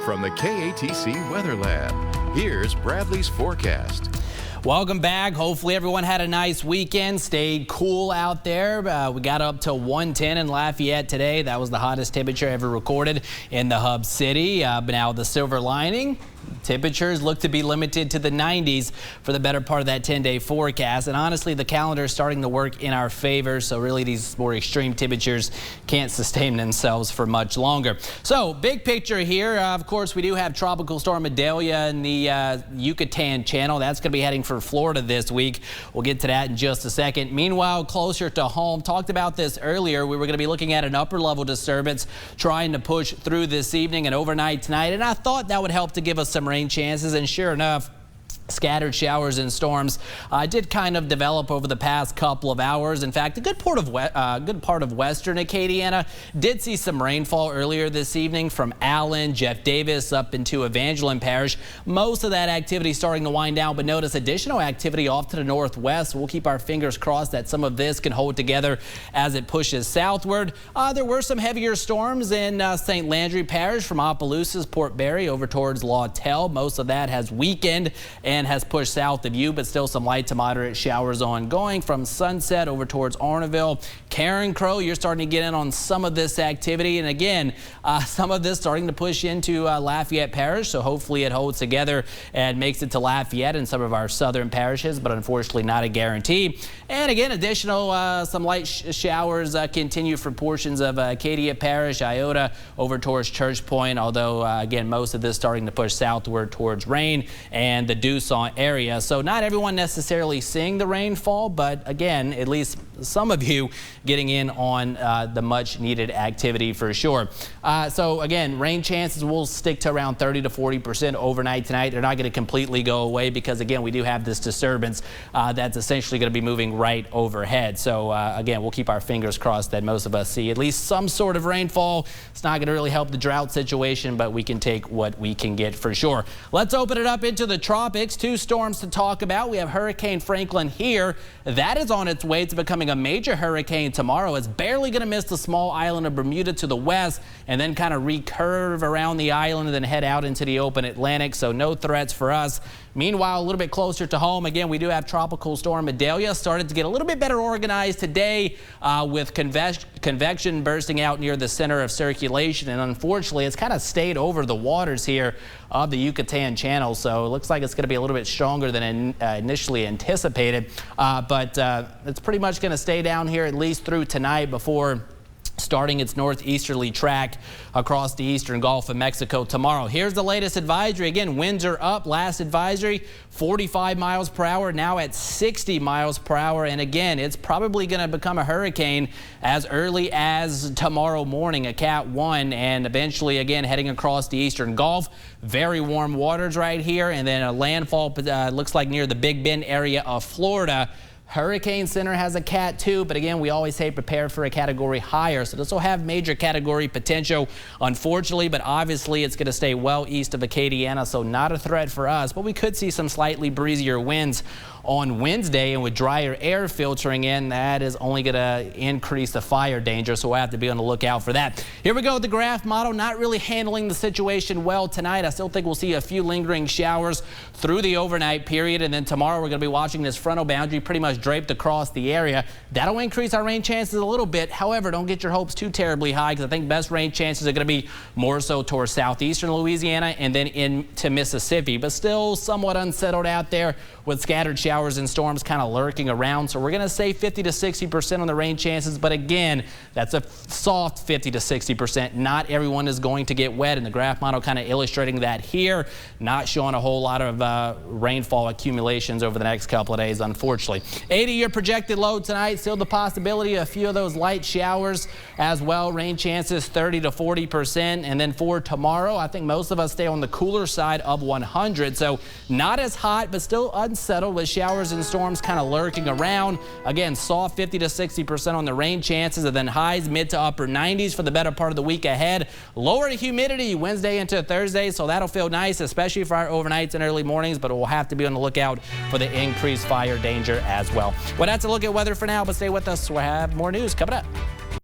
from the KATC Weather Lab, here's Bradley's forecast. Welcome back. Hopefully everyone had a nice weekend, stayed cool out there. We got up to 110 in Lafayette today. That was the hottest temperature ever recorded in the hub city. But now the silver lining, temperatures look to be limited to the 90s for the better part of that 10-day forecast. And honestly, the calendar is starting to work in our favor. So really these more extreme temperatures can't sustain themselves for much longer. So big picture here. Of course, we do have Tropical Storm Acadiana in the Yucatan Channel. That's going to be heading for Florida this week. We'll get to that in just a second. Meanwhile, closer to home, talked about this earlier. We were going to be looking at an upper level disturbance trying to push through this evening and overnight tonight. And I thought that would help to give us some rain chances, and sure enough, scattered showers and storms did kind of develop over the past couple of hours. In fact, a good part of western Acadiana did see some rainfall earlier this evening from Allen, Jeff Davis up into Evangeline Parish. Most of that activity starting to wind down, but notice additional activity off to the northwest. We'll keep our fingers crossed that some of this can hold together as it pushes southward. There were some heavier storms in St. Landry Parish from Opelousas, Port Barre over towards Lawtell. Most of that has weakened and has pushed south of you, but still some light to moderate showers ongoing from Sunset over towards Arnaville. Karen Crow, you're starting to get in on some of this activity, and again, some of this starting to push into Lafayette Parish, so hopefully it holds together and makes it to Lafayette and some of our southern parishes, but unfortunately not a guarantee. And again, additional some light showers continue for portions of Acadia Parish, Iota over towards Church Point, although again, most of this starting to push southward towards rain and the Deuce area. So not everyone necessarily seeing the rainfall, but again, at least some of you getting in on the much needed activity for sure. So again, rain chances will stick to around 30 to 40% overnight tonight. They're not going to completely go away because again, we do have this disturbance that's essentially going to be moving right overhead. So again, we'll keep our fingers crossed that most of us see at least some sort of rainfall. It's not going to really help the drought situation, but we can take what we can get for sure. Let's open it up into the tropics. Two storms to talk about. We have Hurricane Franklin here. That is on its way to becoming a major hurricane tomorrow. It's barely going to miss the small island of Bermuda to the west and then kind of recurve around the island and then head out into the open Atlantic. So no threats for us. Meanwhile, a little bit closer to home, again, we do have Tropical Storm Acadiana started to get a little bit better organized today with convection bursting out near the center of circulation. And unfortunately, it's kind of stayed over the waters here of the Yucatan Channel. So it looks like it's going to be a little bit stronger than initially anticipated. But it's pretty much going to stay down here at least through tonight before starting its northeasterly track across the eastern Gulf of Mexico tomorrow. Here's the latest advisory. Again, winds are up. Last advisory, 45 miles per hour, now at 60 miles per hour. And again, it's probably going to become a hurricane as early as tomorrow morning, a Cat 1, and eventually again heading across the eastern Gulf. Very warm waters right here, and then a landfall looks like near the Big Bend area of Florida. Hurricane Center has a Cat 2, but again, we always say prepare for a category higher. So this will have major category potential, unfortunately, but obviously it's going to stay well east of Acadiana, so not a threat for us. But we could see some slightly breezier winds on Wednesday, and with drier air filtering in, that is only going to increase the fire danger, so we'll have to be on the lookout for that. Here we go with the graph model. Not really handling the situation well tonight. I still think we'll see a few lingering showers through the overnight period, and then tomorrow we're going to be watching this frontal boundary pretty much draped across the area. That'll increase our rain chances a little bit. However, don't get your hopes too terribly high, because I think best rain chances are going to be more so towards southeastern Louisiana and then into Mississippi, but still somewhat unsettled out there with scattered showers and storms kind of lurking around. So we're going to say 50 to 60% on the rain chances, but again, that's a soft 50 to 60%. Not everyone is going to get wet, and the graph model kind of illustrating that here, not showing a whole lot of rainfall accumulations over the next couple of days, unfortunately. 80-year projected low tonight, still the possibility of a few of those light showers as well. Rain chances 30 to 40%, and then for tomorrow, I think most of us stay on the cooler side of 100, so not as hot, but still unsettled with showers and storms kind of lurking around. Again, soft 50 to 60% on the rain chances, and then highs mid to upper 90s for the better part of the week ahead. Lower humidity Wednesday into Thursday, so that'll feel nice, especially for our overnights and early mornings, but we'll have to be on the lookout for the increased fire danger as well. Well, that's a look at weather for now, but stay with us. We'll have more news coming up.